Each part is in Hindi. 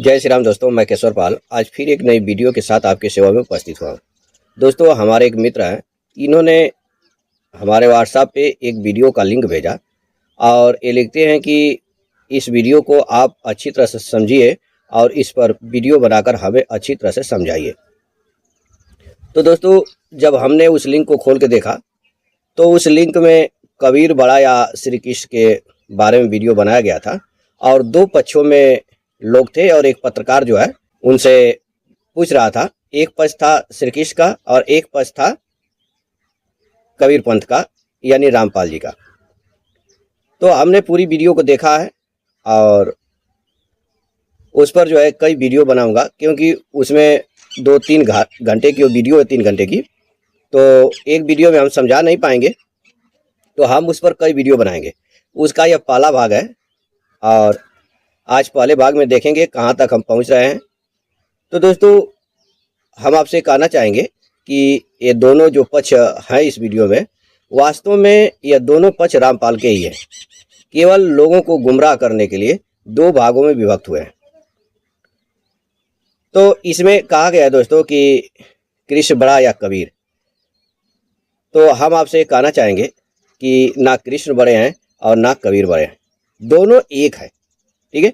जय श्री राम दोस्तों, मैं केशवर पाल आज फिर एक नई वीडियो के साथ आपकी सेवा में उपस्थित हुआ। दोस्तों, हमारे एक मित्र हैं, इन्होंने हमारे व्हाट्सएप पे एक वीडियो का लिंक भेजा और ये लिखते हैं कि इस वीडियो को आप अच्छी तरह से समझिए और इस पर वीडियो बनाकर हमें अच्छी तरह से समझाइए। तो दोस्तों, जब हमने उस लिंक को खोल के देखा तो उस लिंक में कबीर बड़ा या श्री कृष्ण के बारे में वीडियो बनाया गया था और दो पक्षों में लोग थे और एक पत्रकार जो है उनसे पूछ रहा था। एक पक्ष था श्री कृष्ण का और एक पक्ष था कबीर पंथ का, यानी रामपाल जी का। तो हमने पूरी वीडियो को देखा है और उस पर जो है कई वीडियो बनाऊंगा, क्योंकि उसमें 2-3 घंटे की वीडियो है, 3 घंटे की, तो एक वीडियो में हम समझा नहीं पाएंगे, तो हम उस पर कई वीडियो बनाएंगे। उसका यह पहला भाग है और आज पहले भाग में देखेंगे कहाँ तक हम पहुँच रहे हैं। तो दोस्तों, हम आपसे कहना चाहेंगे कि ये दोनों जो पक्ष हैं इस वीडियो में, वास्तव में यह दोनों पक्ष रामपाल के ही हैं, केवल लोगों को गुमराह करने के लिए 2 भागों में विभक्त हुए हैं। तो इसमें कहा गया है दोस्तों कि कृष्ण बड़ा या कबीर। तो हम आपसे कहना चाहेंगे कि ना कृष्ण बड़े हैं और ना कबीर बड़े हैं, दोनों एक है। ठीक है,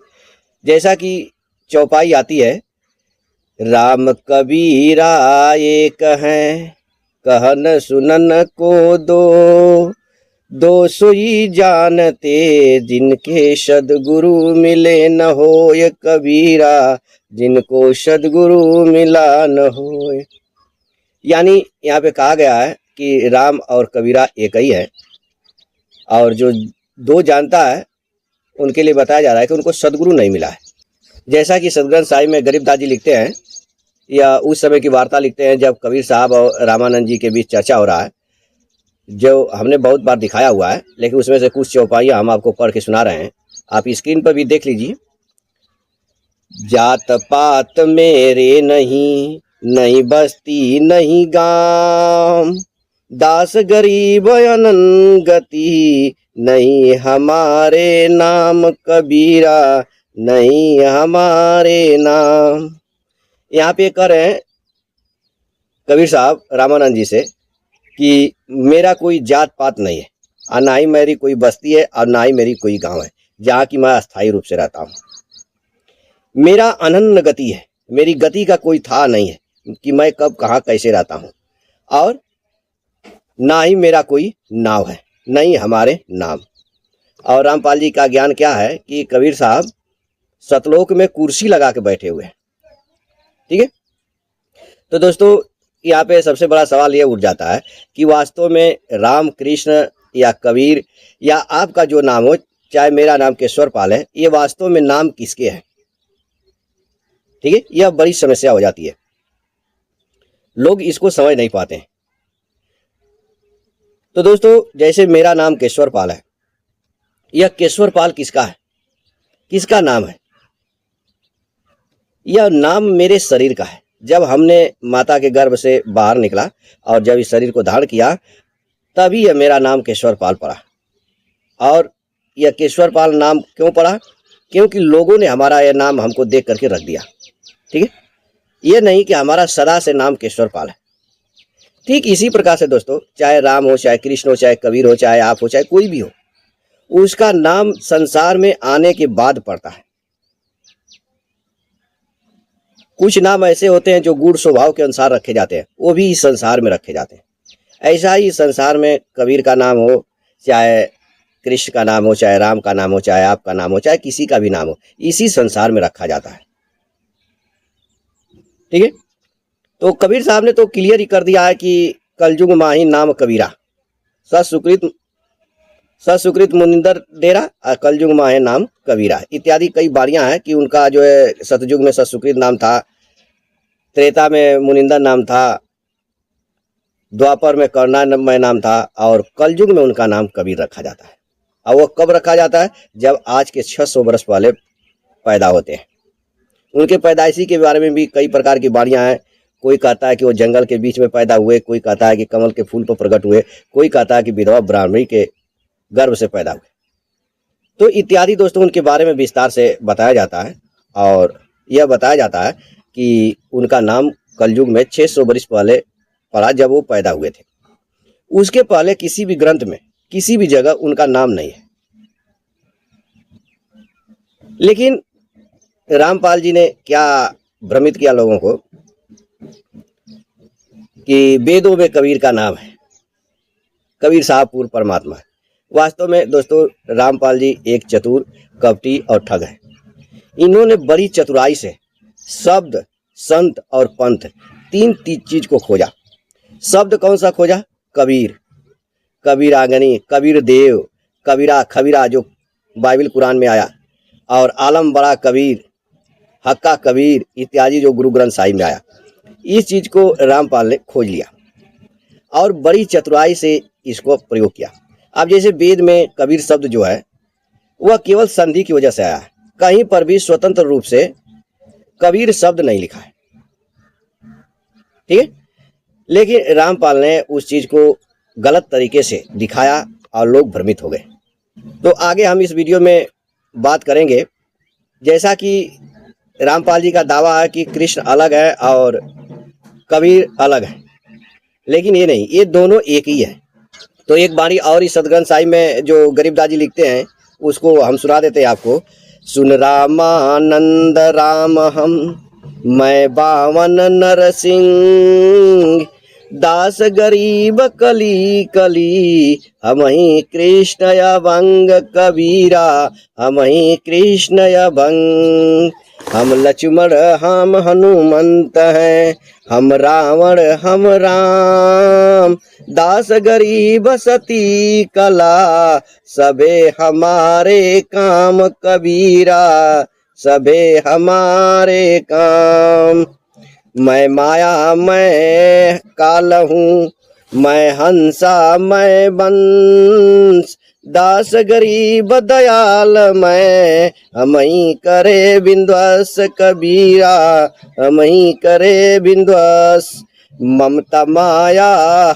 जैसा कि चौपाई आती है, राम कबीरा एक हैं, कहन सुनन को दो सोई जानते, जिनके सदगुरु मिले न होय कबीरा, जिनको सदगुरु मिला न होय। यानी यहाँ पे कहा गया है कि राम और कबीरा एक ही है और जो 2 जानता है उनके लिए बताया जा रहा है कि उनको सदगुरु नहीं मिला है। जैसा कि सदग्रंथ साहिब में गरीबदास जी लिखते हैं, या उस समय की वार्ता लिखते हैं जब कबीर साहब और रामानंद जी के बीच चर्चा हो रहा है, जो हमने बहुत बार दिखाया हुआ है, लेकिन उसमें से कुछ चौपाइयाँ हम आपको पढ़ के सुना रहे हैं। आप स्क्रीन पर भी देख लीजिए। जात पात मेरे नहीं, नहीं बस्ती नहीं गांव, दास गरीब अनन गति, नहीं हमारे नाम कबीरा, नहीं हमारे नाम। यहाँ पे कह रहे हैं कबीर साहब रामानंद जी से कि मेरा कोई जात पात नहीं है और ना ही मेरी कोई बस्ती है और ना ही मेरी कोई गांव है जहाँ की मैं अस्थायी रूप से रहता हूँ। मेरा अनन्य गति है, मेरी गति का कोई था नहीं है कि मैं कब कहाँ कैसे रहता हूँ, और ना ही मेरा कोई नाव है, नहीं हमारे नाम। और रामपाल जी का ज्ञान क्या है कि कबीर साहब सतलोक में कुर्सी लगा के बैठे हुए हैं। ठीक है, तो दोस्तों, यहाँ पे सबसे बड़ा सवाल ये उठ जाता है कि वास्तव में राम, कृष्ण या कबीर या आपका जो नाम हो, चाहे मेरा नाम केशवर पाल है, ये वास्तव में नाम किसके हैं? ठीक है, यह बड़ी समस्या हो जाती है, लोग इसको समझ नहीं पाते हैं। तो दोस्तों, जैसे मेरा नाम केशवर पाल है, यह केशवर पाल किसका है, किसका नाम है? यह नाम मेरे शरीर का है। जब हमने माता के गर्भ से बाहर निकला और जब इस शरीर को धारण किया, तभी यह मेरा नाम केशवर पाल पड़ा। और यह केशवर पाल नाम क्यों पड़ा? क्योंकि लोगों ने हमारा यह नाम हमको देख करके रख दिया। ठीक है, ये नहीं कि हमारा सदा से नाम केशवर पाल है। ठीक इसी प्रकार से दोस्तों, चाहे राम हो, चाहे कृष्ण हो, चाहे कबीर हो, चाहे आप हो, चाहे कोई भी हो, उसका नाम संसार में आने के बाद पड़ता है। कुछ नाम ऐसे होते हैं जो गुण स्वभाव के अनुसार रखे जाते हैं, वो भी इस संसार में रखे जाते हैं। ऐसा ही संसार में कबीर का नाम हो, चाहे कृष्ण का नाम हो, चाहे राम का नाम हो, चाहे आपका नाम हो, चाहे किसी का भी नाम हो, इसी संसार में रखा जाता है। ठीक है, तो कबीर साहब ने तो क्लियर ही कर दिया है कि कलयुग माही नाम कबीरा, ससुकृत मुनिंदर डेरा और कलयुग माहे नाम कबीरा इत्यादि कई बारियां हैं कि उनका जो है सतयुग में ससुकृत नाम था, त्रेता में मुनिंदर नाम था, द्वापर में करुणामय नाम था और कलयुग में उनका नाम कबीर रखा जाता है। और वो कब रखा जाता है? जब आज के 600 वर्ष पहले पैदा होते हैं। उनके पैदाइशी के बारे में भी कई प्रकार की बारियां हैं। कोई कहता है कि वो जंगल के बीच में पैदा हुए, कोई कहता है कि कमल के फूल पर प्रकट हुए, कोई कहता है कि विधवा ब्राह्मणी के गर्भ से पैदा हुए। तो इत्यादि दोस्तों उनके बारे में विस्तार से बताया जाता है और यह बताया जाता है कि उनका नाम कलयुग में 600 वर्ष पहले पड़ा, जब वो पैदा हुए थे। उसके पहले किसी भी ग्रंथ में किसी भी जगह उनका नाम नहीं है। लेकिन रामपाल जी ने क्या भ्रमित किया लोगों को कि वेदों में कबीर का नाम है, कबीर साहब पूर्ण परमात्मा है। वास्तव में दोस्तों रामपाल जी एक चतुर, कपटी और ठग है। इन्होंने बड़ी चतुराई से शब्द, संत और पंथ तीन चीज को खोजा। शब्द कौन सा खोजा? कबीर, कबीरागनी, कबीर देव, कबीरा, खबीरा जो बाइबल कुरान में आया, और आलम बड़ा कबीर, हक्का कबीर इत्यादि जो गुरु ग्रंथ साहिब में आया। इस चीज को रामपाल ने खोज लिया और बड़ी चतुराई से इसको प्रयोग किया। अब जैसे वेद में कबीर शब्द जो है वह केवल संधि की वजह से आया है, कहीं पर भी स्वतंत्र रूप से कबीर शब्द नहीं लिखा है, ठीक है। लेकिन रामपाल ने उस चीज को गलत तरीके से दिखाया और लोग भ्रमित हो गए। तो आगे हम इस वीडियो में बात करेंगे। जैसा कि रामपाल जी का दावा है कि कृष्ण अलग है और कबीर अलग है, लेकिन ये नहीं, ये दोनों एक ही है। तो एक बारी और इस सदग्रंथ साहिब में जो गरीबदास जी लिखते हैं उसको हम सुना देते हैं आपको। सुन रामानंद राम हम, मैं बावन नरसिंह, दास गरीब कली कली, हम ही कृष्ण अभंग कबीरा, हम ही कृष्ण अभंग। हम लक्ष्मण हम हनुमंत हैं, हम रावण हम राम, दास गरीब सती कला, सबे हमारे काम कबीरा, सबे हमारे काम। मैं माया मैं काल हूँ, मैं हंसा मैं बंस, दास गरीब दयाल मैं, हम ही करे बिंदवस कबीरा, हम ही करे बिंदवस। ममता माया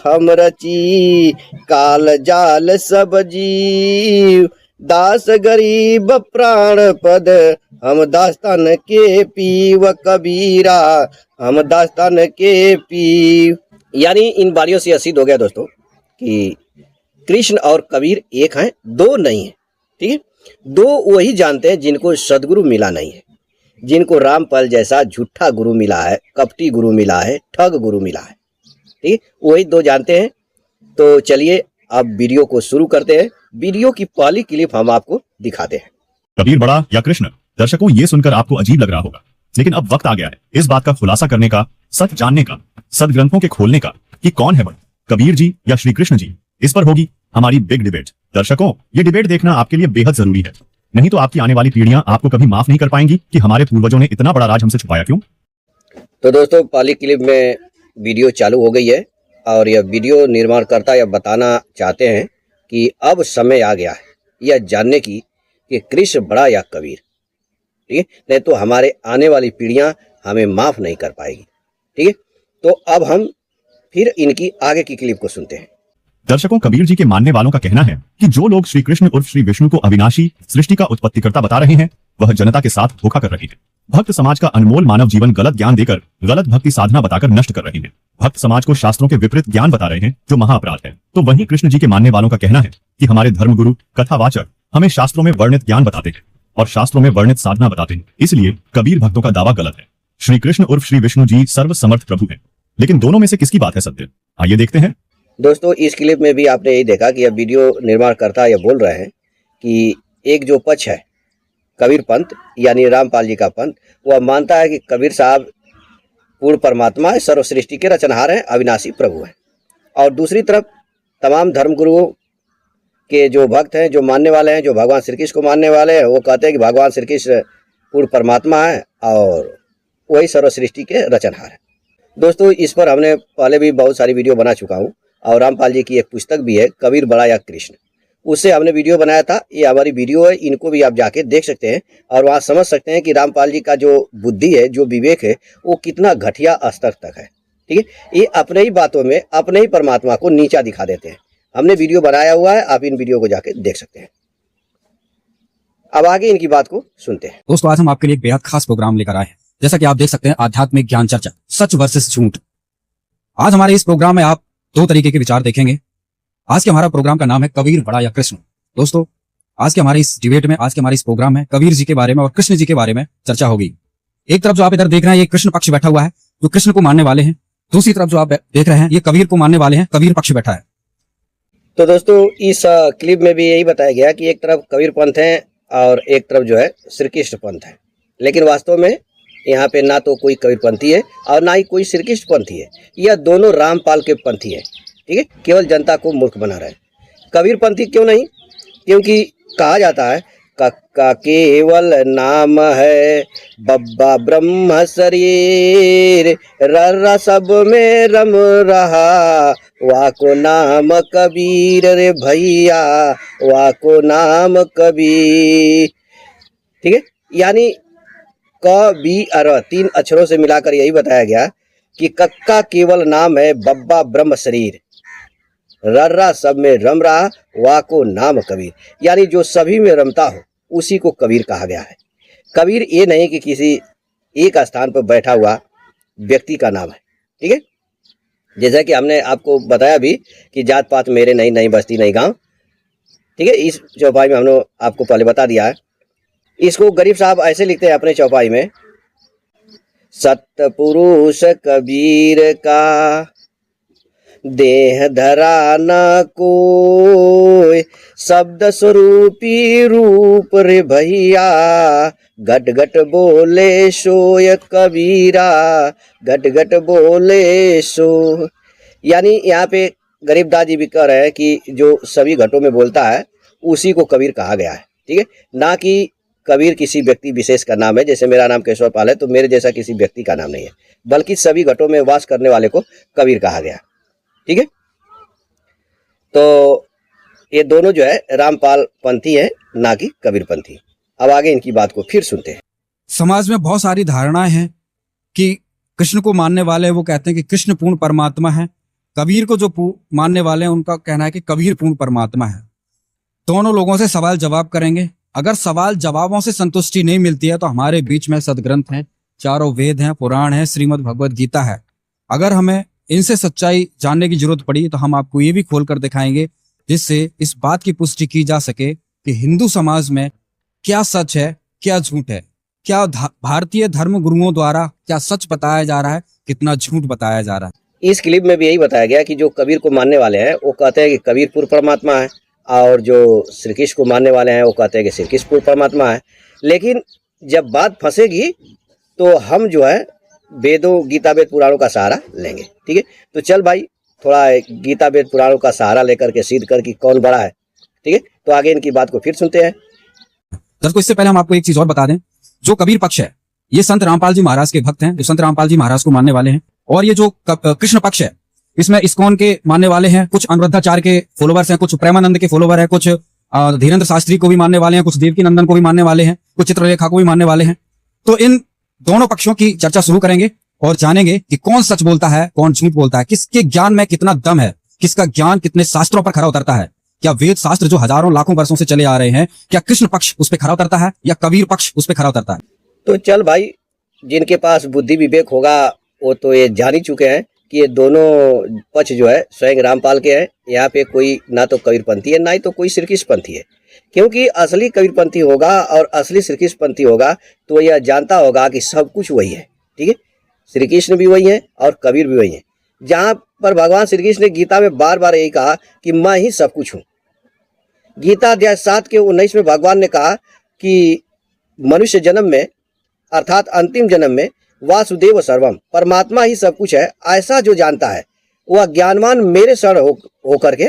हम रची, काल जाल सब जीव, दास गरीब प्राण पद, हम दास्तान के पीव कबीरा, हम दास्तान के पीव। यानी इन बारियों से सिद्ध हो गया दोस्तों कि कृष्ण और कबीर एक हैं, दो नहीं है, ठीक है। दो वही जानते हैं जिनको सदगुरु मिला नहीं है, जिनको रामपाल जैसा झूठा गुरु मिला है, कपटी गुरु मिला है, ठग गुरु मिला है, ठीक है। वही दो जानते हैं। तो चलिए अब वीडियो को शुरू करते हैं। वीडियो की पहली क्लिप हम आपको दिखाते हैं। कबीर बड़ा या कृष्ण? दर्शकों ये सुनकर आपको अजीब लग रहा होगा, लेकिन अब वक्त आ गया है इस बात का खुलासा करने का, सच जानने का, सदग्रंथों के खोलने का कि कौन है बड़ा, कबीर जी या श्री कृष्ण जी। इस पर होगी हमारी बिग डिबेट। दर्शकों ये डिबेट देखना आपके लिए बेहद जरूरी है, नहीं तो आपकी आने वाली पीढ़ियां आपको कभी माफ नहीं कर पाएंगी कि हमारे पूर्वजों ने इतना बड़ा राज हमसे छुपाया क्यों। तो दोस्तों पहली क्लिप में वीडियो चालू हो गई है और यह वीडियो निर्माणकर्ता यह बताना चाहते हैं कि अब समय आ गया है यह जानने की कि कृष्ण बड़ा या कबीर, ठीक है, नहीं तो हमारे आने वाली पीढ़ियां हमें माफ नहीं कर पाएगी, ठीक है। तो अब हम फिर इनकी आगे की क्लिप को सुनते हैं। दर्शकों कबीर जी के मानने वालों का कहना है कि जो लोग श्री कृष्ण उर्फ श्री विष्णु को अविनाशी सृष्टि का उत्पत्तिकर्ता बता रहे हैं वह जनता के साथ धोखा कर रहे हैं। भक्त समाज का अनमोल मानव जीवन गलत ज्ञान देकर गलत भक्ति साधना बताकर नष्ट कर रहे हैं। भक्त समाज को शास्त्रों के विपरीत ज्ञान बता रहे हैं जो महाअपराध है। तो वहीं कृष्ण जी के मानने वालों का कहना है कि हमारे धर्मगुरु कथावाचक हमें शास्त्रों में वर्णित ज्ञान बताते हैं और शास्त्रों में वर्णित साधना बताते हैं, इसलिए कबीर भक्तों का दावा गलत है। श्री कृष्ण उर्फ श्री विष्णु जी सर्वसमर्थ प्रभु है, लेकिन दोनों में से किसकी बात है सत्य, आइए देखते हैं। दोस्तों इस क्लिप में भी आपने यही देखा कि यह वीडियो निर्माणकर्ता यह बोल रहे हैं कि एक जो पक्ष है कबीर पंथ यानी रामपाल जी का पंथ, वह मानता है कि कबीर साहब पूर्ण परमात्मा है, सर्व सृष्टि के रचनहार हैं, अविनाशी प्रभु हैं। और दूसरी तरफ तमाम धर्मगुरुओं के जो भक्त हैं, जो मानने वाले हैं, जो भगवान श्री कृष्ण को मानने वाले हैं, वो कहते हैं कि भगवान श्री कृष्ण पूर्ण परमात्मा है और वही सर्व सृष्टि के रचनहार है। दोस्तों इस पर हमने पहले भी बहुत सारी वीडियो बना चुका हूँ और रामपाल जी की एक पुस्तक भी है कबीर बड़ा या कृष्ण, उससे हमने वीडियो बनाया था। ये हमारी वीडियो है, इनको भी आप जाके देख सकते हैं और वहाँ समझ सकते हैं कि रामपाल जी का जो बुद्धि है, जो विवेक है, वो कितना घटिया स्तर तक है, ठीक है। ये अपने ही बातों में अपने ही परमात्मा को नीचा दिखा देते हैं। हमने वीडियो बनाया हुआ है, आप इन वीडियो को जाके देख सकते हैं। अब आगे इनकी बात को सुनते हैं। दोस्तों आज हम आपके लिए एक बेहद खास प्रोग्राम लेकर आए हैं। जैसा कि आप देख सकते हैं, आध्यात्मिक ज्ञान चर्चा, सच वर्सेस झूठ। आज हमारे इस प्रोग्राम में आप दो तरीके के विचार देखेंगे। आज के हमारा प्रोग्राम का नाम है कबीर बड़ा या कृष्ण। दोस्तों, आज के हमारे इस डिबेट में, आज के हमारे इस प्रोग्राम में कबीर जी के बारे में और कृष्ण जी के बारे में चर्चा होगी। एक तरफ जो आप इधर देख रहे हैं, ये कृष्ण पक्ष बैठा हुआ है, जो कृष्ण को मानने वाले हैं। दूसरी तरफ जो आप देख रहे हैं, ये कबीर को मानने वाले हैं, कबीर पक्ष बैठा है। तो दोस्तों, इस क्लिप में भी यही बताया गया कि एक तरफ कबीर पंथ है और एक तरफ जो है श्री कृष्ण पंथ है। लेकिन वास्तव में यहाँ पे ना तो कोई कबीर पंथी है और ना ही कोई श्री कृष्ण पंथी है। यह दोनों रामपाल के पंथी है। ठीक है, केवल जनता को मूर्ख बना रहे। कबीर पंथी क्यों नहीं? क्योंकि कहा जाता है कक्का केवल नाम है, बब्बा ब्रह्म शरीर, रर्रा सब में रम रहा, वाको नाम कबीर रे भैया, वाको नाम कबीर। ठीक है, यानी क बी अर तीन अक्षरों से मिलाकर यही बताया गया कि कक्का केवल नाम है, बब्बा ब्रह्म शरीर, रर्रा सब में रम रहा, वाको नाम कबीर। यानी जो सभी में रमता हो उसी को कबीर कहा गया है। कबीर ये नहीं कि किसी एक स्थान पर बैठा हुआ व्यक्ति का नाम है। ठीक है, जैसा कि हमने आपको बताया भी कि जात पात मेरे नहीं, नहीं बस्ती नहीं गांव। ठीक है, इस चौपाई में हमने आपको पहले बता दिया है। इसको गरीब साहब ऐसे लिखते हैं अपने चौपाई में, सतपुरुष कबीर का देह धरा न कोई, शब्द स्वरूपी रूप रे भैया, घट घट बोले सोय कबीरा, घट घट बोले सो। यानी यहाँ पे गरीबदास जी भी कह रहे हैं कि जो सभी घटों में बोलता है उसी को कबीर कहा गया है। ठीक है, ना कि कबीर किसी व्यक्ति विशेष का नाम है। जैसे मेरा नाम केशवर पाल है तो मेरे जैसा किसी व्यक्ति का नाम नहीं है, बल्कि सभी घटों में वास करने वाले को कबीर कहा गया। ठीक है, तो ये दोनों जो है रामपाल पंथी है, ना कि कबीर पंथी। अब आगे इनकी बात को फिर सुनते हैं। समाज में बहुत सारी धारणाएं हैं कि कृष्ण को मानने वाले वो कहते हैं कि कृष्ण पूर्ण परमात्मा है, कबीर को जो मानने वाले हैं उनका कहना है कि कबीर पूर्ण परमात्मा है। दोनों लोगों से सवाल जवाब करेंगे। अगर सवाल जवाबों से संतुष्टि नहीं मिलती है तो हमारे बीच में सदग्रंथ हैं, चारों वेद हैं, पुराण है, श्रीमद् भगवद गीता है। अगर हमें इनसे सच्चाई जानने की जरूरत पड़ी तो हम आपको ये भी खोल कर दिखाएंगे, जिससे इस बात की पुष्टि की जा सके कि हिंदू समाज में क्या सच है, क्या झूठ है, क्या भारतीय धर्म गुरुओं द्वारा क्या सच बताया जा रहा है, कितना झूठ बताया जा रहा है। इस क्लिप में भी यही बताया गया कि जो कबीर को मानने वाले हैं वो कहते हैं कि कबीर पूर्ण परमात्मा है, और जो श्री कृष्ण को मानने वाले हैं वो कहते हैं कि श्री कृष्ण पूर्ण परमात्मा है। लेकिन जब बात फंसेगी तो हम जो है वेदों, गीता वेद पुराणों का सहारा लेंगे। ठीक है, तो चल भाई थोड़ा गीता वेद पुराणों का सहारा लेकर के सिद्ध कर कि कौन बड़ा है। ठीक है, तो आगे इनकी बात को फिर सुनते हैं। दर्शकों, इससे पहले हम आपको एक चीज और बता दें, जो कबीर पक्ष है ये संत रामपाल जी महाराज के भक्त हैं, जो संत रामपाल जी महाराज को मानने वाले हैं। और ये जो कृष्ण पक्ष है इसमें इस्कॉन के मानने वाले हैं, कुछ अनुरुद्धाचार्य के फॉलोवर्स हैं, कुछ प्रेमानंद के फॉलोवर हैं, कुछ धीरेन्द्र शास्त्री को भी मानने वाले हैं, कुछ देवकी नंदन को भी मानने वाले हैं, कुछ चित्रलेखा को भी मानने वाले हैं। तो इन दोनों पक्षों की चर्चा शुरू करेंगे और जानेंगे कि कौन सच बोलता है, कौन झूठ बोलता है, किसके ज्ञान में कितना दम है, किसका ज्ञान कितने शास्त्रों पर खरा उतरता है। क्या वेद शास्त्र जो हजारों लाखों वर्षों से चले आ रहे हैं, क्या कृष्ण पक्ष उस पर खरा उतरता है या कबीर पक्ष उस पर खरा उतरता है? तो चल भाई, जिनके पास बुद्धि विवेक होगा वो तो ये जान ही चुके हैं कि ये दोनों पक्ष जो है स्वयं रामपाल के हैं। यहाँ पे कोई ना तो कबीर पंथी है, ना ही तो कोई श्री कृष्ण पंथी है। क्योंकि असली कबीर पंथी होगा और असली श्री कृष्ण पंथी होगा तो यह जानता होगा कि सब कुछ वही है। ठीक है, श्री कृष्ण भी वही है और कबीर भी वही है। जहाँ पर भगवान श्री कृष्ण ने गीता में बार बार यही कहा कि मैं ही सब कुछ हूँ। गीता अध्याय 7 के 19 में भगवान ने कहा कि मनुष्य जन्म में अर्थात अंतिम जन्म में वासुदेव सर्वम, परमात्मा ही सब कुछ है, ऐसा जो जानता है वह ज्ञानवान मेरे शरण होकर के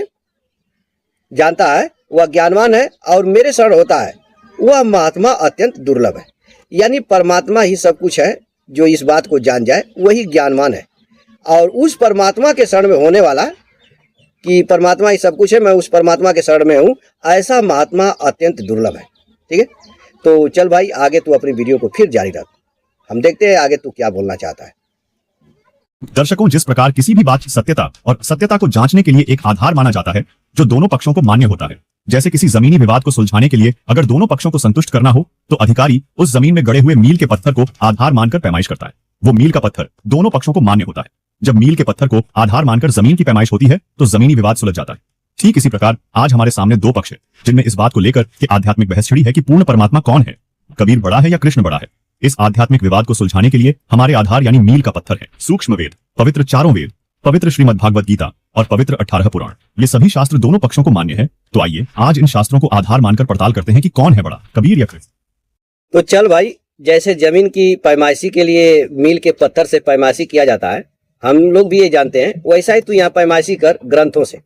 जानता है, वह ज्ञानवान है और मेरे शरण होता है, वह महात्मा अत्यंत दुर्लभ है। यानी परमात्मा ही सब कुछ है, जो इस बात को जान जाए वही ज्ञानवान है। और उस परमात्मा के शरण में होने वाला कि परमात्मा ही सब कुछ है, मैं उस परमात्मा के शरण में हूँ, ऐसा महात्मा अत्यंत दुर्लभ है। ठीक है, तो चल भाई आगे तू अपनी वीडियो को फिर जारी रख, हम देखते हैं आगे तू क्या बोलना चाहता है। दर्शकों, जिस प्रकार किसी भी बात की सत्यता और सत्यता को जांचने के लिए एक आधार माना जाता है जो दोनों पक्षों को मान्य होता है, जैसे किसी जमीनी विवाद को सुलझाने के लिए अगर दोनों पक्षों को संतुष्ट करना हो तो अधिकारी उस जमीन में गड़े हुए मील के पत्थर को आधार मानकर पैमाइश करता है। वो मील का पत्थर दोनों पक्षों को मान्य होता है। जब मील के पत्थर को आधार मानकर जमीन की पैमाइश होती है तो जमीनी विवाद सुलझ जाता है। ठीक इसी प्रकार आज हमारे सामने दो पक्ष है जिनमें इस बात को लेकर के आध्यात्मिक बहस छिड़ी है कि पूर्ण परमात्मा कौन है, कबीर बड़ा है या कृष्ण बड़ा है। इस आध्यात्मिक विवाद को सुलझाने के लिए हमारे आधार यानी मील का पत्थर है सूक्ष्म वेद, पवित्र चारों वेद, पवित्र श्रीमद् भागवत गीता और पवित्र 18 पुराण। ये सभी शास्त्र दोनों पक्षों को मान्य है। तो आइए आज इन शास्त्रों को आधार मानकर पड़ताल करते हैं कि कौन है बड़ा, कबीर या कृष्ण। तो चल भाई, जैसे जमीन की पैमाइशी के लिए मील के पत्थर से पैमाइशी किया जाता है, हम लोग भी ये जानते हैं, वैसा ही तू यहाँ पैमाइशी कर ग्रंथों से,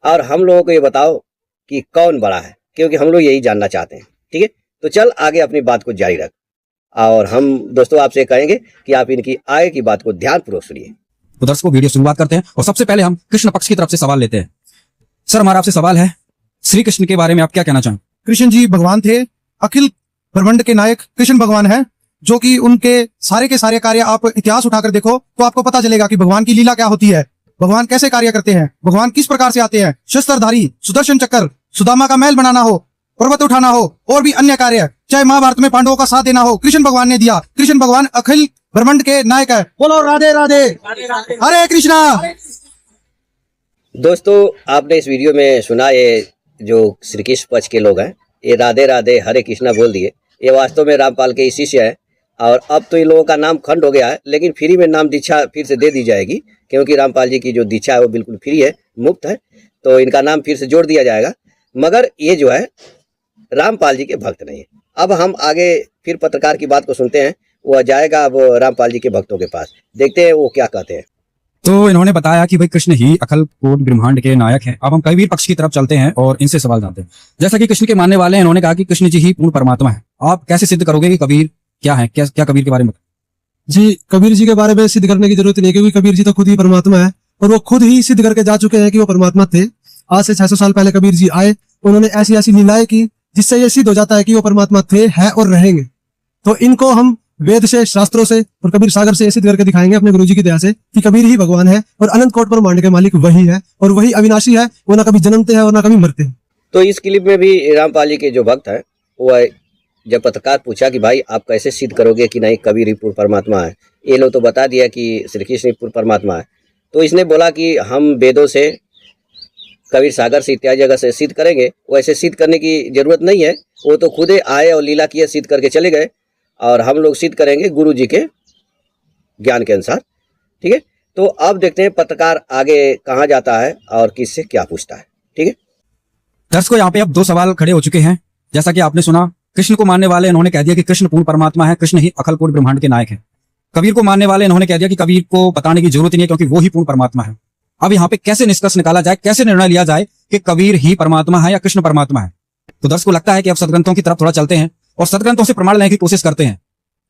और हम लोगों को ये बताओ कि कौन बड़ा है, क्योंकि हम लोग यही जानना चाहते हैं। ठीक है, तो चल आगे अपनी बात को जारी रख, और हम दोस्तों आपसे कहेंगे कि आप इनकी आगे की बात को ध्यानपूर्वक सुनिए। तो दर्शकों, वीडियो शुरुआत करते हैं और सबसे पहले हम कृष्ण पक्ष की तरफ से सवाल लेते हैं। सर, हमारा आपसे सवाल है, श्री कृष्ण के बारे में आप क्या कहना चाहें? कृष्ण जी भगवान थे, अखिल ब्रह्मांड के नायक कृष्ण भगवान है, जो कि उनके सारे के सारे कार्य आप इतिहास उठाकर देखो तो आपको पता चलेगा कि भगवान की लीला क्या होती है, भगवान कैसे कार्य करते हैं, भगवान किस प्रकार से आते हैं। शस्त्रधारी, सुदर्शन चक्र, सुदामा का महल बनाना हो, पर्वत उठाना हो, और भी अन्य कार्य, चाहे महाभारत में पांडवों का साथ देना हो, कृष्ण भगवान ने दिया। कृष्ण भगवान अखिल ब्रह्मांड के नायक है। बोलो राधे राधे, हरे कृष्णा। दोस्तों, आपने इस वीडियो में सुना, ये जो श्री कृष्ण पक्ष के लोग हैं, ये राधे राधे हरे कृष्णा बोल दिए। ये वास्तव में रामपाल के ही शिष्य है, और अब तो इन लोगों का नाम खंड हो गया है, लेकिन फ्री में नाम दीक्षा फिर से दे दी जाएगी, क्योंकि रामपाल जी की जो दीक्षा है वो बिल्कुल फ्री है, मुफ्त है, तो इनका नाम फिर से जोड़ दिया जाएगा। मगर ये जो है रामपाल जी के भक्त नहीं है। अब हम आगे फिर पत्रकार की बात को सुनते हैं, वह जाएगा अब रामपाल जी के भक्तों के पास, देखते हैं वो क्या कहते हैं। तो इन्होंने बताया कि भाई कृष्ण ही अखिल कोटि ब्रह्मांड के नायक हैं। अब हम कबीर पक्ष की तरफ चलते हैं और इनसे सवाल जानते हैं। जैसा कि कृष्ण के मानने वाले हैं, इन्होंने कहा कि कृष्ण जी ही पूर्ण परमात्मा है। आप कैसे सिद्ध करोगे कि कबीर क्या है? क्या कबीर के बारे में? जी, कबीर जी के बारे में सिद्ध करने की जरूरत नहीं, क्योंकि कबीर जी तो खुद ही परमात्मा है, और वो खुद ही सिद्ध करके जा चुके हैं कि वो परमात्मा थे। आज से 600 साल पहले कबीर जी आए, उन्होंने ऐसी ऐसी लीलाएं की जिससे ये सिद्ध हो जाता है कि वो परमात्मा थे, है और रहेंगे। तो इनको हम वेद से, शास्त्रों से और कबीर सागर से सिद्ध करके दिखाएंगे अपने गुरुजी की दया से कि कबीर ही भगवान है, और अनंत कोट ब्रह्मांड के मालिक वही है, और वही अविनाशी है, वो ना कभी जन्मते हैं और ना कभी मरते हैं। तो इस क्लिप में भी रामपाल जी के जो भक्त हैं, वो जब पत्रकार पूछा कि भाई आप कैसे सिद्ध करोगे कि नहीं कबीर ही पूर्ण परमात्मा है, ये लोग तो बता दिया कि श्री कृष्ण ही पूर्ण परमात्मा है, तो इसने बोला कि हम वेदों से, कबीर सागर से, इत्यादि जगह से सिद्ध करेंगे। वैसे सिद्ध करने की जरूरत नहीं है, वो तो खुदे आए और लीला किए, सिद्ध करके चले गए, और हम लोग सिद्ध करेंगे गुरु जी के ज्ञान के अनुसार। ठीक है, तो अब देखते हैं पत्रकार आगे कहाँ जाता है और किससे क्या पूछता है। ठीक है, दर्शकों, यहाँ पे अब दो सवाल खड़े हो चुके हैं। जैसा कि आपने सुना, कृष्ण को मानने वाले इन्होंने कह दिया कि कृष्ण पूर्ण परमात्मा है, कृष्ण ही अखिल कोटि ब्रह्मांड के नायक है। कबीर को मानने वाले इन्होंने कह दिया कि कबीर को बताने की जरूरत नहीं है, क्योंकि वो ही पूर्ण परमात्मा है। अब यहाँ पे कैसे निष्कर्ष निकाला जाए, कैसे निर्णय लिया जाए कि कबीर ही परमात्मा है या कृष्ण परमात्मा है? तो दर्शकों, लगता है कि अब सदग्रंथों की तरफ थोड़ा चलते हैं और सदग्रंथों से प्रमाण लेने की कोशिश करते हैं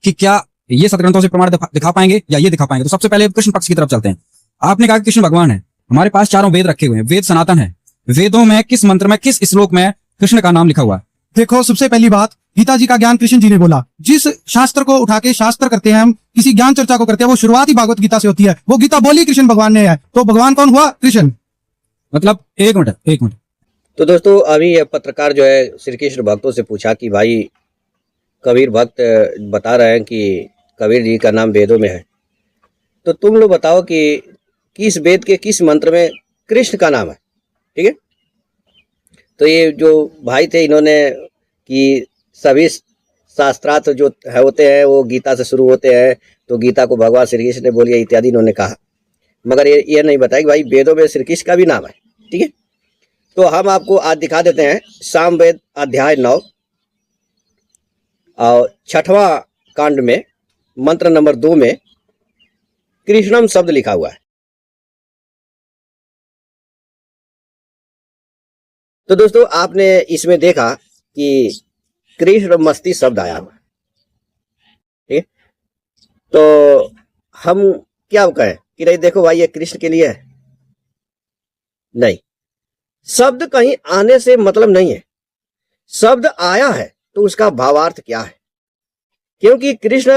कि क्या ये सदग्रंथों से प्रमाण दिखा पाएंगे या ये दिखा पाएंगे। तो सबसे पहले कृष्ण पक्ष की तरफ चलते हैं। आपने कहा कि कृष्ण भगवान है, हमारे पास चारों वेद रखे हुए हैं, वेद सनातन है। वेदों में किस मंत्र में, किस श्लोक में कृष्ण का नाम लिखा हुआ है? देखो, सबसे पहली बात, गीता जी का ज्ञान कृष्ण जी ने बोला। जिस शास्त्र को उठा के शास्त्र करते हैं हम, किसी ज्ञान चर्चा को करते हैं, वो शुरुआत ही भागवत गीता से होती है। वो गीता बोली कृष्ण भगवान ने है, तो भगवान कौन हुआ? कृष्ण। मतलब एक मिनट। तो दोस्तों, अभी ये पत्रकार जो है श्री कृष्ण भक्तों से पूछा कि भाई कबीर भक्त बता रहे हैं कि कबीर जी का नाम वेदों में है, तो तुम लोग बताओ कि किस वेद के किस मंत्र में कृष्ण का नाम है। ठीक है, तो ये जो भाई थे, इन्होंने कि सभी शास्त्रार्थ जो है होते हैं वो गीता से शुरू होते हैं, तो गीता को भगवान श्री कृष्ण ने बोलिए इत्यादि इन्होंने कहा, मगर ये नहीं बताया कि भाई वेदों में श्री कृष्ण का भी नाम है। ठीक है, तो हम आपको आज दिखा देते हैं सामवेद अध्याय 9 और 6वां कांड में मंत्र नंबर 2 में कृष्णम शब्द लिखा हुआ है। तो दोस्तों, आपने इसमें देखा कि कृष्ण मस्ती शब्द आया हुआ है। ठीक है, तो हम क्या कहें कि नहीं देखो भाई ये कृष्ण के लिए है? नहीं, शब्द कहीं आने से मतलब नहीं है, शब्द आया है तो उसका भावार्थ क्या है, क्योंकि कृष्ण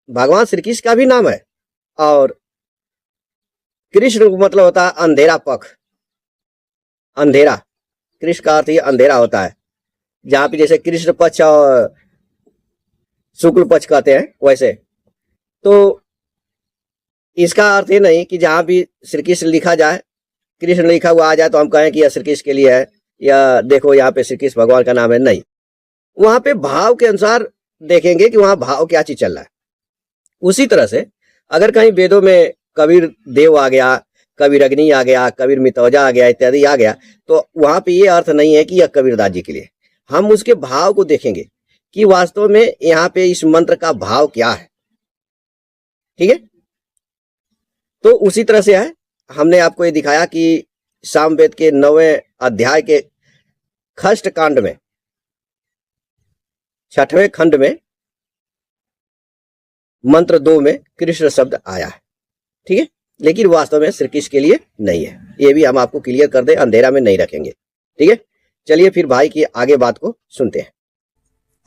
भगवान श्री कृष्ण का भी नाम है, और कृष्ण मतलब होता है अंधेरा पख, अंधेरा, कृष्ण का अर्थ ही अंधेरा होता है, जहां पे जैसे कृष्ण पक्ष और शुक्ल पक्ष कहते हैं वैसे। तो इसका अर्थ ये नहीं कि जहां भी श्री कृष्ण लिखा जाए, कृष्ण लिखा हुआ आ जाए तो हम कहें कि यह श्री कृष्ण के लिए है, या देखो यहाँ पे श्री कृष्ण भगवान का नाम है। नहीं, वहां पे भाव के अनुसार देखेंगे कि वहां भाव क्या चीज चल रहा है। उसी तरह से अगर कहीं वेदों में कबीर देव आ गया, कबीर अग्नि आ गया, कबीर मितौजा आ गया इत्यादि आ गया, तो वहां पे ये अर्थ नहीं है कि यह कबीरदास जी के लिए। हम उसके भाव को देखेंगे कि वास्तव में यहाँ पे इस मंत्र का भाव क्या है। ठीक है, तो उसी तरह से है, हमने आपको ये दिखाया कि सामवेद के 9वें अध्याय के खष्ट कांड में 6वें खंड में मंत्र 2 में कृष्ण शब्द आया है। ठीक है, लेकिन वास्तव में श्री कृष्ण के लिए नहीं है। ये भी हम आपको क्लियर कर दें, अंधेरा में नहीं रखेंगे। ठीक है, चलिए फिर भाई की आगे बात को सुनते हैं।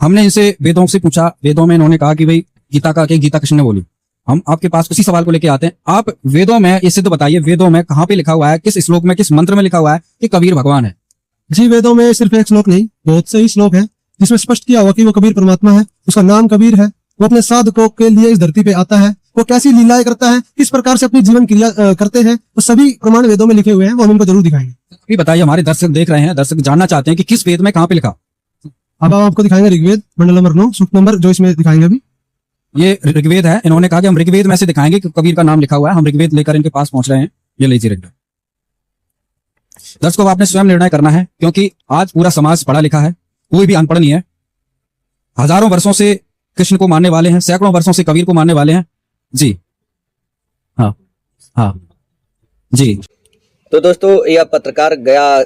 हमने इनसे वेदों से पूछा, वेदों में इन्होंने कहा कि भाई गीता का गीता कृष्ण ने बोली। हम आपके पास उसी सवाल को लेके आते हैं। आप वेदों में ये सिद्ध बताइए, वेदों में कहाँ पे लिखा हुआ है, किस श्लोक में, किस मंत्र में लिखा हुआ है कि कबीर भगवान है? जी, वेदों में सिर्फ एक श्लोक नहीं, बहुत से ही श्लोक है जिसमें स्पष्ट किया हुआ कि वो कबीर परमात्मा है, उसका नाम कबीर है। वो अपने साधकों के लिए इस धरती पे आता है, वो कैसी लीलाएं करता है, किस प्रकार से अपनी जीवन क्रिया करते हैं, वो सभी प्रमाण वेदों में लिखे हुए हैं। वो हम इनको जरूर दिखाएंगे। अभी बताइए, हमारे दर्शक देख रहे हैं, दर्शक जानना चाहते हैं कि किस वेद में कहाँ पे लिखा। अब हम आपको दिखाएंगे ऋग्वेद मंडल नंबर 9 सूक्त नंबर जो इसमें दिखाएंगे अभी। ये ऋग्वेद है। इन्होंने कहा कि हम ऋग्वेद में से दिखाएंगे कि कबीर का नाम लिखा हुआ है। हम ऋग्वेद लेकर इनके पास पहुंच रहे हैं। ये लीजिए ऋग्वेद। दर्शकों, आपने स्वयं निर्णय करना है, क्योंकि आज पूरा समाज पढ़ा लिखा है, कोई भी अनपढ़ नहीं है। हजारों वर्षों से कृष्ण को मानने वाले हैं, सैकड़ों वर्षों से कबीर को मानने वाले हैं। जी हाँ, हाँ जी। तो दोस्तों, यह पत्रकार गया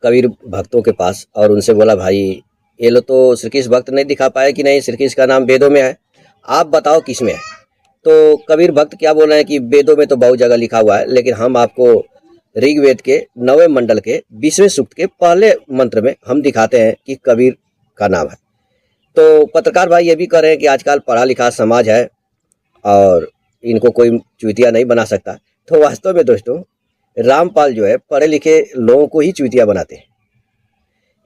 कबीर भक्तों के पास और उनसे बोला, भाई ये लोग तो श्री कृष्ण भक्त नहीं दिखा पाए कि नहीं श्री कृष्ण का नाम वेदों में है, आप बताओ किस में है। तो कबीर भक्त क्या बोल रहे हैं कि वेदों में तो बहुत जगह लिखा हुआ है, लेकिन हम आपको ऋग्वेद के 9वें मंडल के 20वें सूक्त के पहले मंत्र में हम दिखाते हैं कि कबीर का नाम है। तो पत्रकार भाई ये भी कह रहे हैं कि आजकल पढ़ा लिखा समाज है और इनको कोई चुतिया नहीं बना सकता। तो वास्तव में दोस्तों, रामपाल जो है पढ़े लिखे लोगों को ही चुतिया बनाते हैं।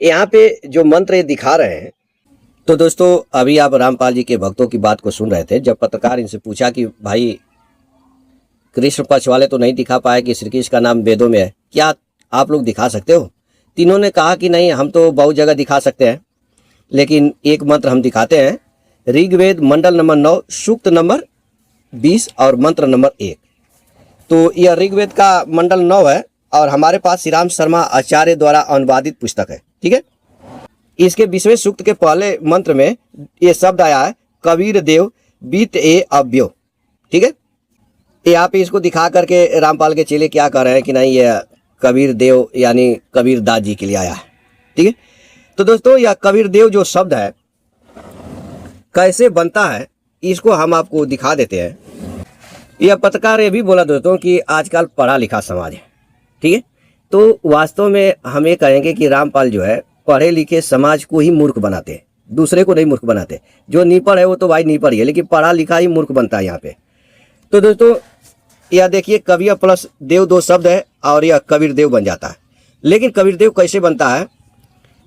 यहाँ पे जो मंत्र ये दिखा रहे हैं, तो दोस्तों अभी आप रामपाल जी के भक्तों की बात को सुन रहे थे। जब पत्रकार इनसे पूछा कि भाई कृष्ण पक्ष वाले तो नहीं दिखा पाए कि श्री कृष्ण का नाम वेदों में है, क्या आप लोग दिखा सकते हो? तीनों ने कहा कि नहीं, हम तो बहुत जगह दिखा सकते हैं, लेकिन एक मंत्र हम दिखाते हैं, ऋग्वेद मंडल नंबर 9 सूक्त नंबर 20 और मंत्र नंबर 1। तो यह ऋग्वेद का मंडल 9 है और हमारे पास श्री राम शर्मा आचार्य द्वारा अनुवादित पुस्तक है। ठीक है, इसके 20वें सूक्त के पहले मंत्र में ये शब्द आया है, कबीर देव बीत ए अव्यो। ठीक है, यहाँ पे इसको दिखा करके रामपाल के चेले क्या कह रहे हैं कि नहीं, ये कबीर देव यानी कबीर दास जी के लिए आया है। ठीक है, तो दोस्तों यह कबीर देव जो शब्द है कैसे बनता है, इसको हम आपको दिखा देते हैं। यह पत्रकार ये भी बोला दोस्तों कि आजकल पढ़ा लिखा समाज है। ठीक है, तो वास्तव में हम ये कहेंगे कि रामपाल जो है पढ़े लिखे समाज को ही मूर्ख बनाते हैं, दूसरे को नहीं मूर्ख बनाते। जो नीपढ़ है वो तो भाई नीपढ़ ही है, लेकिन पढ़ा लिखा ही मूर्ख बनता है यहाँ पे। तो दोस्तों यह देखिए, कबीर प्लस देव 2 शब्द है और यह कबीर देव बन जाता है। लेकिन कबीर देव कैसे बनता है?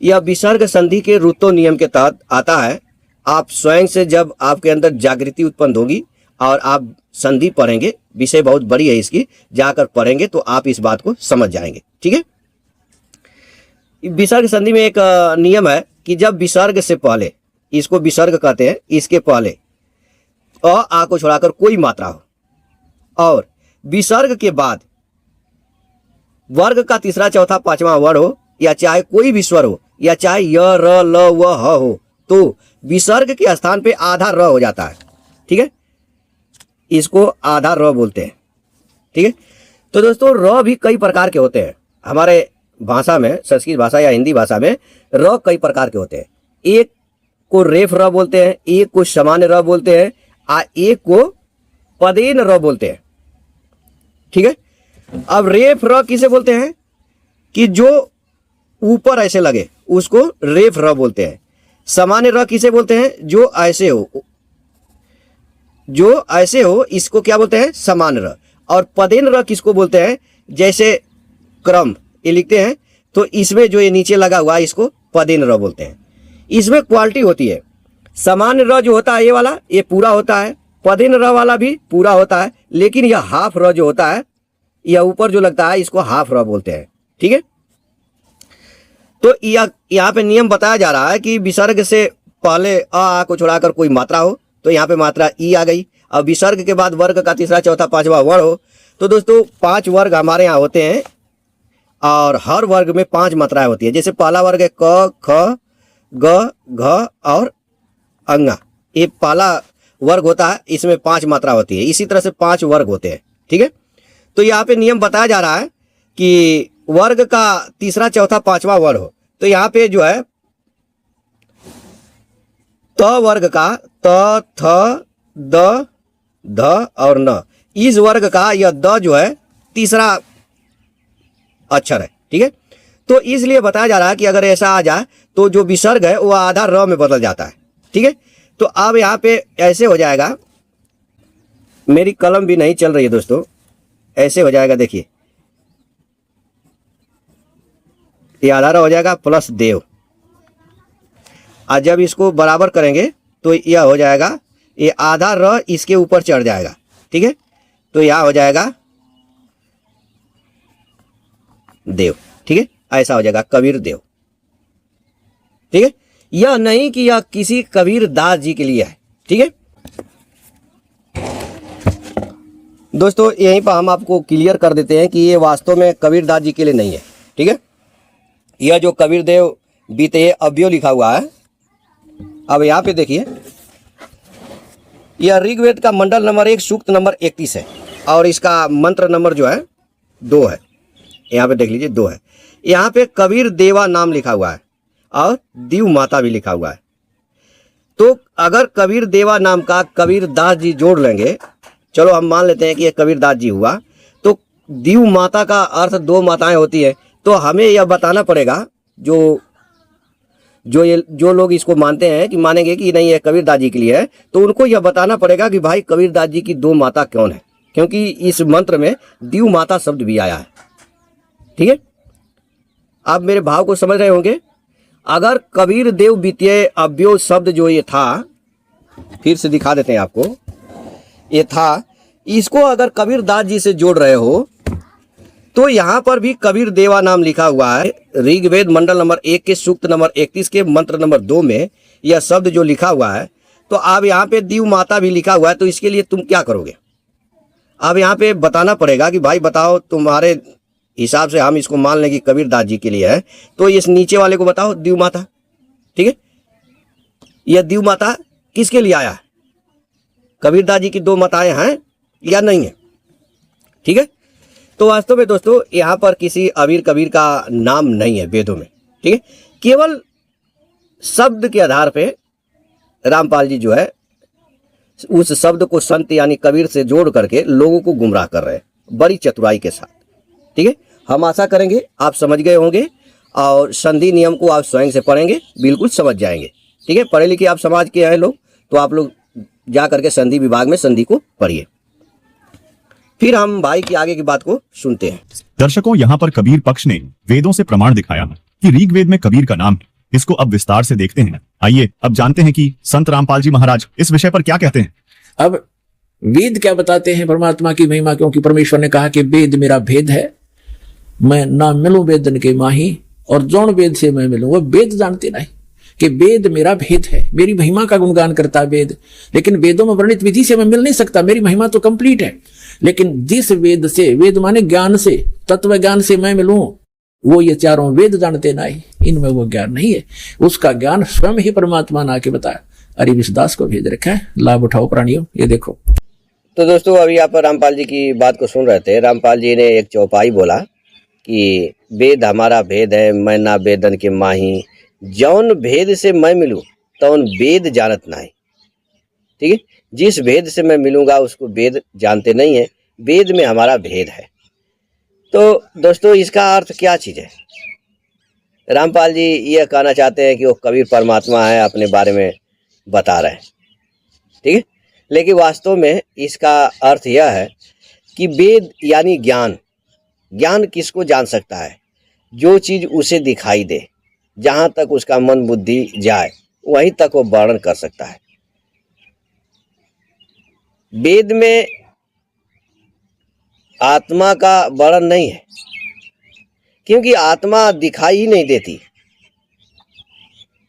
यह विसर्ग संधि के रुतो नियम के तहत आता है। आप स्वयं से जब आपके अंदर जागृति उत्पन्न होगी और आप संधि पढ़ेंगे, विषय बहुत बड़ी है इसकी, जाकर पढ़ेंगे तो आप इस बात को समझ जाएंगे। ठीक है, विसर्ग संधि में एक नियम है कि जब विसर्ग से पहले, इसको विसर्ग कहते हैं, इसके पहले आ को छोड़ाकर कोई मात्रा हो और विसर्ग के बाद वर्ग का तीसरा चौथा पांचवा वर्ण हो, या चाहे कोई भी स्वर हो, या चाहे य र ल व ह हो, तो विसर्ग के स्थान पे आधा र हो जाता है। ठीक है, इसको आधा र बोलते हैं। ठीक है, तो दोस्तों र भी कई प्रकार के होते हैं। हमारे भाषा में, संस्कृत भाषा या हिंदी भाषा में र कई प्रकार के होते हैं। एक को रेफ र बोलते हैं, एक को सामान्य र बोलते हैं, एक को पदेन र बोलते हैं। ठीक है, अब रेफ र किसे बोलते हैं? कि जो ऊपर ऐसे लगे उसको रेफ र बोलते हैं। सामान्य र किसे बोलते हैं? जो ऐसे हो, जो ऐसे हो इसको क्या बोलते हैं? सामान्य र। और पदेन र किसको बोलते हैं? जैसे क्रम, ये लिखते हैं तो इसमें जो ये नीचे लगा हुआ है इसको पदेन र बोलते हैं। इसमें क्वालिटी होती है, सामान्य र जो होता है ये वाला ये पूरा होता है, पदेन र वाला भी पूरा होता है, लेकिन यह हाफ र जो होता है यह ऊपर जो लगता है इसको हाफ र बोलते हैं। ठीक है, तो यहाँ पे नियम बताया जा रहा है कि विसर्ग से पहले आ को छोड़ाकर कोई मात्रा हो तो यहाँ पे मात्रा ई आ गई। अब विसर्ग के बाद वर्ग का तीसरा चौथा पांचवा वर्ण हो तो दोस्तों 5 वर्ग हमारे यहाँ होते हैं और हर वर्ग में 5 मात्राएं होती है। जैसे पहला वर्ग है क ख ग घ और अंगा, ये पहला वर्ग होता है, इसमें 5 मात्रा होती है। इसी तरह से 5 वर्ग होते हैं। ठीक है, तो यहाँ पे नियम बताया जा रहा है कि वर्ग का तीसरा चौथा पांचवा वर्ण हो तो यहाँ पे जो है त वर्ग का त थ द ध और न, इस वर्ग का यह द जो है तीसरा अक्षर है। ठीक है, तो इसलिए बताया जा रहा है कि अगर ऐसा आ जाए तो जो विसर्ग है वो आधा र में बदल जाता है। ठीक है, तो अब यहाँ पे ऐसे हो जाएगा, मेरी कलम भी नहीं चल रही है दोस्तों, ऐसे हो जाएगा, देखिए ये आधा र हो जाएगा प्लस देव, और जब इसको बराबर करेंगे तो यह हो जाएगा, ये आधा र इसके ऊपर चढ़ जाएगा। ठीक है, तो यह हो जाएगा देव। ठीक है, ऐसा हो जाएगा कबीर देव। ठीक है, यह नहीं कि यह किसी कबीर दास जी के लिए है। ठीक है दोस्तों, यहीं पर हम आपको क्लियर कर देते हैं कि ये वास्तव में कबीर दास जी के लिए नहीं है। ठीक है, यह जो कबीर देव बीते अव्यय लिखा हुआ है, अब यहाँ पे देखिए यह ऋग्वेद का मंडल नंबर 1 सूक्त नंबर 31 है और इसका मंत्र नंबर जो है 2 है। यहाँ पे देख लीजिए 2 है। यहाँ पे कबीर देवा नाम लिखा हुआ है और दीव माता भी लिखा हुआ है। तो अगर कबीर देवा नाम का कबीर दास जी जोड़ लेंगे, चलो हम मान लेते हैं कि यह कबीर दास जी हुआ, तो दीव माता का अर्थ 2 माताएं होती है। तो हमें यह बताना पड़ेगा, जो लोग इसको मानते हैं कि मानेंगे कि नहीं ये कबीर दास जी के लिए है, तो उनको यह बताना पड़ेगा कि भाई कबीर दास जी की 2 माता कौन है, क्योंकि इस मंत्र में दीव माता शब्द भी आया है। ठीक है, आप मेरे भाव को समझ रहे होंगे। अगर कबीर देव बीतीय अव्यय शब्द जो ये था, फिर से दिखा देते हैं आपको, ये था, इसको अगर कबीर दास जी से जोड़ रहे हो तो यहाँ पर भी कबीर देवा नाम लिखा हुआ है। ऋग्वेद मंडल नंबर 1 के सूक्त नंबर 31 के मंत्र नंबर 2 में यह शब्द जो लिखा हुआ है, तो अब यहाँ पे दीव माता भी लिखा हुआ है। तो इसके लिए तुम क्या करोगे, अब यहाँ पे बताना पड़ेगा कि भाई बताओ, तुम्हारे हिसाब से हम इसको मान लें कि कबीर दास जी के लिए है, तो इस नीचे वाले को बताओ दीव माता। ठीक है, यह दीव माता किसके लिए आया है, कबीर दास जी की 2 माताएं हैं या नहीं है। ठीक है, तो वास्तव में दोस्तों यहाँ पर किसी अबीर कबीर का नाम नहीं है वेदों में। ठीक है, केवल शब्द के आधार पे रामपाल जी जो है उस शब्द को संत यानी कबीर से जोड़ करके लोगों को गुमराह कर रहे हैं बड़ी चतुराई के साथ। ठीक है, हम आशा करेंगे आप समझ गए होंगे और संधि नियम को आप स्वयं से पढ़ेंगे, बिल्कुल समझ जाएंगे। ठीक है, पढ़े लिखे आप समाज के हैं लोग, तो आप लोग जा करके संधि विभाग में संधि को पढ़िए। फिर हम भाई की आगे की बात को सुनते हैं। दर्शकों, यहाँ पर कबीर पक्ष ने वेदों से प्रमाण दिखाया कि ऋग्वेद में कबीर का नाम है। इसको अब विस्तार से देखते हैं। आइए अब जानते हैं कि संत रामपाल जी महाराज इस विषय पर क्या कहते हैं। अब वेद क्या बताते हैं परमात्मा की महिमा, क्योंकि परमेश्वर ने कहा कि वेद मेरा भेद है, मैं ना मिलूं वेदन के माही, और जौन वेद से मैं मिलूं। वो वेद जानते नहीं कि वेद मेरा भेद है, मेरी महिमा का गुणगान करता है वेद, लेकिन वेदों में वर्णित विधि से मैं मिल नहीं सकता, मेरी महिमा तो कंप्लीट है। लेकिन जिस वेद से, वेद माने ज्ञान से, तत्व ज्ञान से मैं मिलूं, वो ये चारों वेद जानते नहीं, इनमें वो ज्ञान नहीं है। उसका ज्ञान स्वयं ही परमात्मा ने आके बताया। अरे विश्वदास को भेज रखा है, लाभ उठाओ प्राणियों, ये देखो। तो दोस्तों अभी यहाँ पर रामपाल जी की बात को सुन रहे थे। रामपाल जी ने एक चौपाई बोला कि वेद हमारा भेद है, मैं ना वेदन के माही, जौन भेद से मैं मिलूं तौन वेद जानत नहीं। ठीक है, जिस भेद से मैं मिलूंगा उसको वेद जानते नहीं है, वेद में हमारा भेद है। तो दोस्तों इसका अर्थ क्या चीज़ है, रामपाल जी ये कहना चाहते हैं कि वो कबीर परमात्मा है, अपने बारे में बता रहे हैं। ठीक है, लेकिन वास्तव में इसका अर्थ यह है कि वेद यानी ज्ञान। ज्ञान किसको जान सकता है, जो चीज़ उसे दिखाई दे, जहाँ तक उसका मन बुद्धि जाए वहीं तक वो वर्णन कर सकता है। वेद में आत्मा का वर्णन नहीं है, क्योंकि आत्मा दिखाई ही नहीं देती।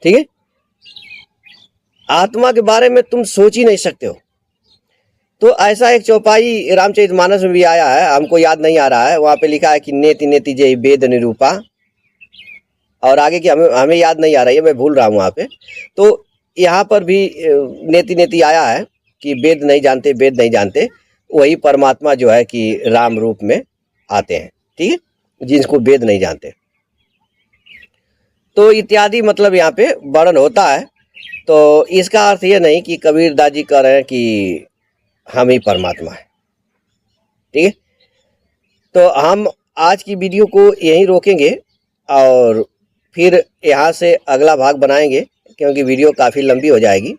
ठीक है, आत्मा के बारे में तुम सोच ही नहीं सकते हो। तो ऐसा एक चौपाई रामचरितमानस में भी आया है, हमको याद नहीं आ रहा है, वहां पे लिखा है कि नेति नेति जय वेद निरूपा, और आगे की हमें याद नहीं आ रही है, मैं भूल रहा हूँ वहां पे। तो यहाँ पर भी नेति नेति आया है कि वेद नहीं जानते, वेद नहीं जानते, वही परमात्मा जो है कि राम रूप में आते हैं। ठीक है, जिनको वेद नहीं जानते। तो इत्यादि मतलब यहाँ पे वर्णन होता है। तो इसका अर्थ ये नहीं कि कबीरदास जी कह रहे हैं कि हम ही परमात्मा है। ठीक है, तो हम आज की वीडियो को यहीं रोकेंगे और फिर यहाँ से अगला भाग बनाएंगे, क्योंकि वीडियो काफ़ी लंबी हो जाएगी।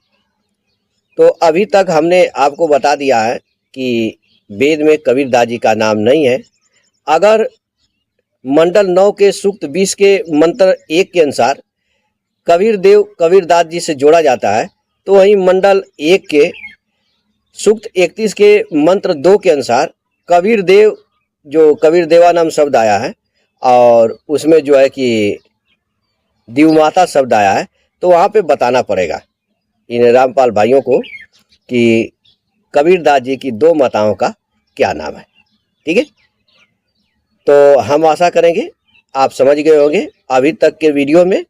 तो अभी तक हमने आपको बता दिया है कि वेद में कबीरदास जी का नाम नहीं है। अगर मंडल 9 के सूक्त 20 के मंत्र 1 के अनुसार कबीरदास जी से जोड़ा जाता है, तो वहीं मंडल 1 के सूक्त 31 के मंत्र 2 के अनुसार कबीर देव, जो कबीर देवा नाम शब्द आया है और उसमें जो है कि दिवमाता शब्द आया है, तो वहाँ पे बताना पड़ेगा इन रामपाल भाइयों को कि कबीरदास जी की 2 माताओं का क्या नाम है। ठीक है, तो हम आशा करेंगे आप समझ गए होंगे। अभी तक के वीडियो में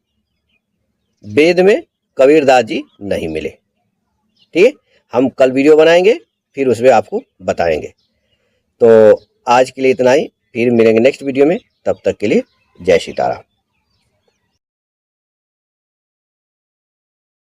वेद में कबीरदास जी नहीं मिले। ठीक है, हम कल वीडियो बनाएंगे, फिर उसमें आपको बताएंगे। तो आज के लिए इतना ही, फिर मिलेंगे नेक्स्ट वीडियो में। तब तक के लिए जय सीताराम।